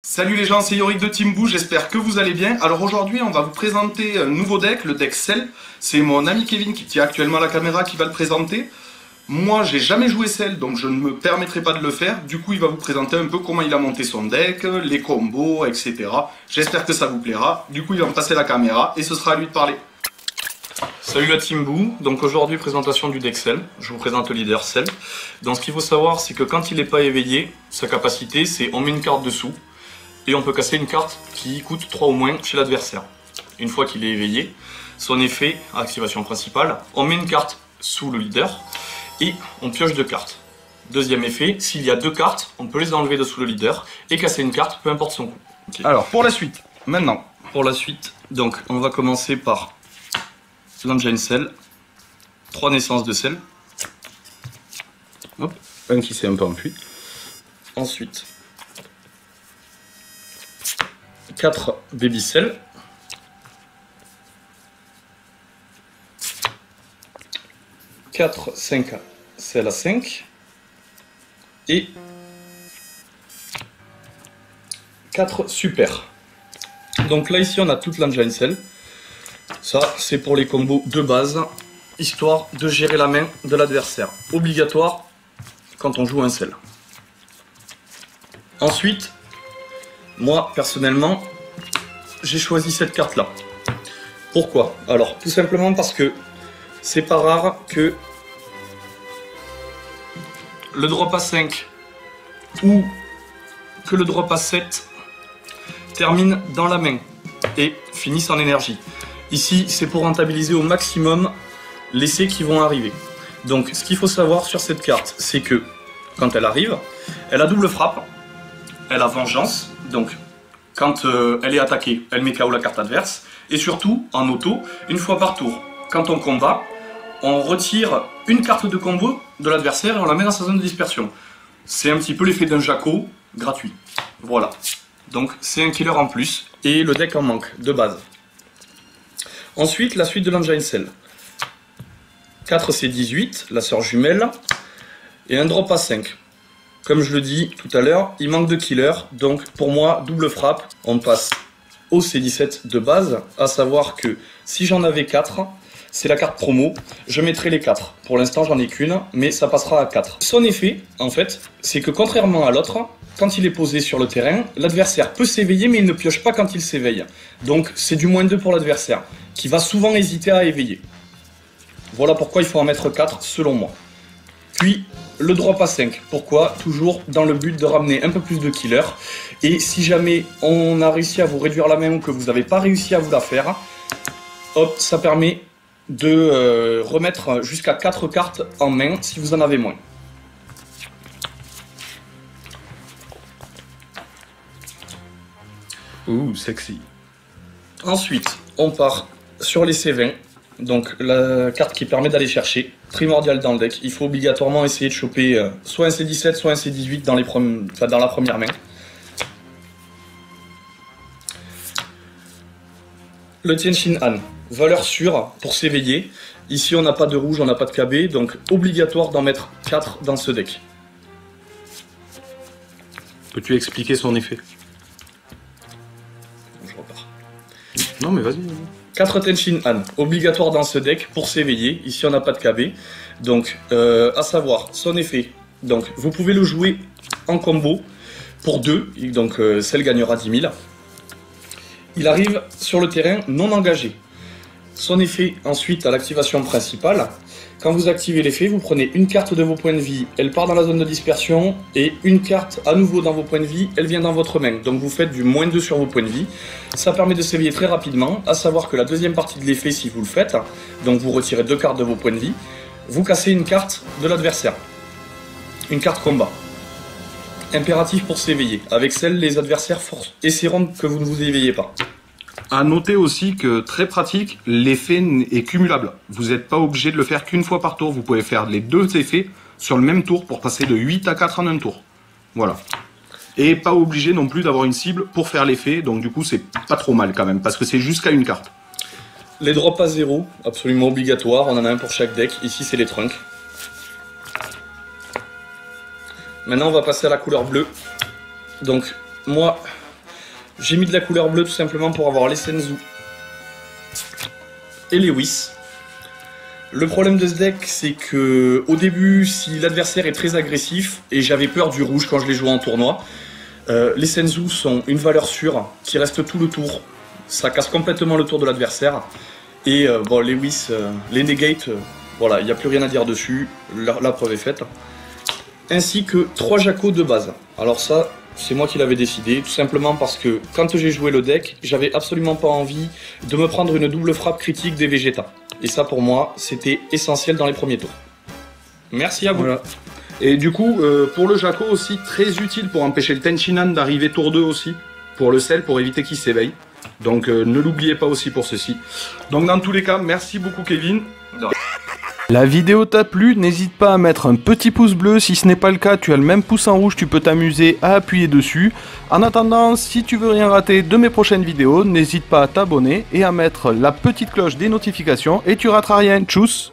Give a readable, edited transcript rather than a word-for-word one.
Salut les gens, c'est Yorick de Team Boo, j'espère que vous allez bien. Alors aujourd'hui on va vous présenter un nouveau deck, le deck Cell. C'est mon ami Kevin qui tient actuellement la caméra qui va le présenter. Moi j'ai jamais joué Cell donc je ne me permettrai pas de le faire. Du coup il va vous présenter un peu comment il a monté son deck, les combos, etc. J'espère que ça vous plaira. Du coup il va me passer la caméra et ce sera à lui de parler. Salut la Team Boo, donc aujourd'hui présentation du deck Cell, je vous présente le leader Cell. Donc ce qu'il faut savoir c'est que quand il n'est pas éveillé, sa capacité c'est on met une carte dessous et on peut casser une carte qui coûte 3 ou moins chez l'adversaire. Une fois qu'il est éveillé, son effet, activation principale, on met une carte sous le leader et on pioche 2 cartes. Deuxième effet, s'il y a 2 cartes, on peut les enlever de sous le leader et casser une carte, peu importe son coût. Okay. Alors pour la suite, maintenant. Pour la suite, donc on va commencer par l'engine Cell, 3 naissances de Cell. Hop, un qui s'est un peu enfui. Ensuite, 4 baby Cell. Quatre 5 Cell à 5. Et 4 super. Donc là ici on a toute l'engine Cell. Ça, c'est pour les combos de base, histoire de gérer la main de l'adversaire. Obligatoire quand on joue un Cell. Ensuite, moi, personnellement, j'ai choisi cette carte-là. Pourquoi? Alors, tout simplement parce que c'est pas rare que le drop à 5 ou que le drop à 7 termine dans la main et finisse en énergie. Ici, c'est pour rentabiliser au maximum les essais qui vont arriver. Donc, ce qu'il faut savoir sur cette carte, c'est que quand elle arrive, elle a double frappe, elle a vengeance, donc quand elle est attaquée, elle met KO la carte adverse, et surtout, en auto, une fois par tour. Quand on combat, on retire une carte de combo de l'adversaire et on la met dans sa zone de dispersion. C'est un petit peu l'effet d'un Jaco gratuit. Voilà. Donc, c'est un killer en plus, et le deck en manque, de base. Ensuite, la suite de l'engine Cell. 4 c'est 18, la sœur jumelle, et un drop à 5. Comme je le dis tout à l'heure, il manque de killer, donc pour moi, double frappe, on passe au C17 de base, à savoir que si j'en avais 4, c'est la carte promo, je mettrai les 4. Pour l'instant, j'en ai qu'une, mais ça passera à 4. Son effet, en fait, c'est que contrairement à l'autre, quand il est posé sur le terrain, l'adversaire peut s'éveiller, mais il ne pioche pas quand il s'éveille. Donc c'est du -2 pour l'adversaire, qui va souvent hésiter à éveiller. Voilà pourquoi il faut en mettre 4, selon moi. Puis, le drop à 5. Pourquoi? Toujours dans le but de ramener un peu plus de killer. Et si jamais on a réussi à vous réduire la main ou que vous n'avez pas réussi à vous la faire, hop, ça permet de remettre jusqu'à 4 cartes en main si vous en avez moins. Ouh, sexy. Ensuite, on part sur les C20. Donc la carte qui permet d'aller chercher, primordial dans le deck. Il faut obligatoirement essayer de choper soit un C17, soit un C18 dans la première main. Le Tienshin Han, valeur sûre pour s'éveiller. Ici on n'a pas de rouge, on n'a pas de KB, donc obligatoire d'en mettre 4 dans ce deck. Peux-tu expliquer son effet? Je repars. Non mais vas-y. 4 Tienshin Han, obligatoire dans ce deck pour s'éveiller. Ici on n'a pas de KB. Donc à savoir son effet. Donc vous pouvez le jouer en combo pour 2. Donc Cell gagnera 10 000. Il arrive sur le terrain non engagé. Son effet ensuite à l'activation principale. Quand vous activez l'effet, vous prenez une carte de vos points de vie, elle part dans la zone de dispersion, et une carte à nouveau dans vos points de vie, elle vient dans votre main. Donc vous faites du -2 sur vos points de vie. Ça permet de s'éveiller très rapidement, à savoir que la deuxième partie de l'effet, si vous le faites, donc vous retirez 2 cartes de vos points de vie, vous cassez une carte de l'adversaire. Une carte combat. Impératif pour s'éveiller. Avec celle, les adversaires essaieront que vous ne vous éveillez pas. À noter aussi que, très pratique, l'effet est cumulable. Vous n'êtes pas obligé de le faire qu'une fois par tour. Vous pouvez faire les 2 effets sur le même tour pour passer de 8 à 4 en un tour. Voilà. Et pas obligé non plus d'avoir une cible pour faire l'effet. Donc du coup, c'est pas trop mal quand même, parce que c'est jusqu'à une carte. Les drops à 0, absolument obligatoire. On en a un pour chaque deck. Ici, c'est les trunks. Maintenant, on va passer à la couleur bleue. Donc, moi, J'ai mis de la couleur bleue tout simplement pour avoir les Senzu et les Whis. Le problème de ce deck, c'est que au début, si l'adversaire est très agressif, et j'avais peur du rouge quand je l'ai joué en tournoi, les Senzu sont une valeur sûre qui reste tout le tour. Ça casse complètement le tour de l'adversaire. Et bon, les Whis, les Negate, voilà, il n'y a plus rien à dire dessus, la preuve est faite. Ainsi que 3 Jaco de base. Alors ça, c'est moi qui l'avais décidé, tout simplement parce que quand j'ai joué le deck, j'avais absolument pas envie de me prendre une double frappe critique des Vegeta. Et ça pour moi, c'était essentiel dans les premiers tours. Merci à vous. Voilà. Et du coup, pour le Jaco aussi, très utile pour empêcher le Tenchinan d'arriver tour 2 aussi. Pour le sel, pour éviter qu'il s'éveille. Donc ne l'oubliez pas aussi pour ceci. Donc dans tous les cas, merci beaucoup Kevin. La vidéo t'a plu, n'hésite pas à mettre un petit pouce bleu, si ce n'est pas le cas, tu as le même pouce en rouge, tu peux t'amuser à appuyer dessus. En attendant, si tu veux rien rater de mes prochaines vidéos, n'hésite pas à t'abonner et à mettre la petite cloche des notifications et tu rateras rien. Tchuss!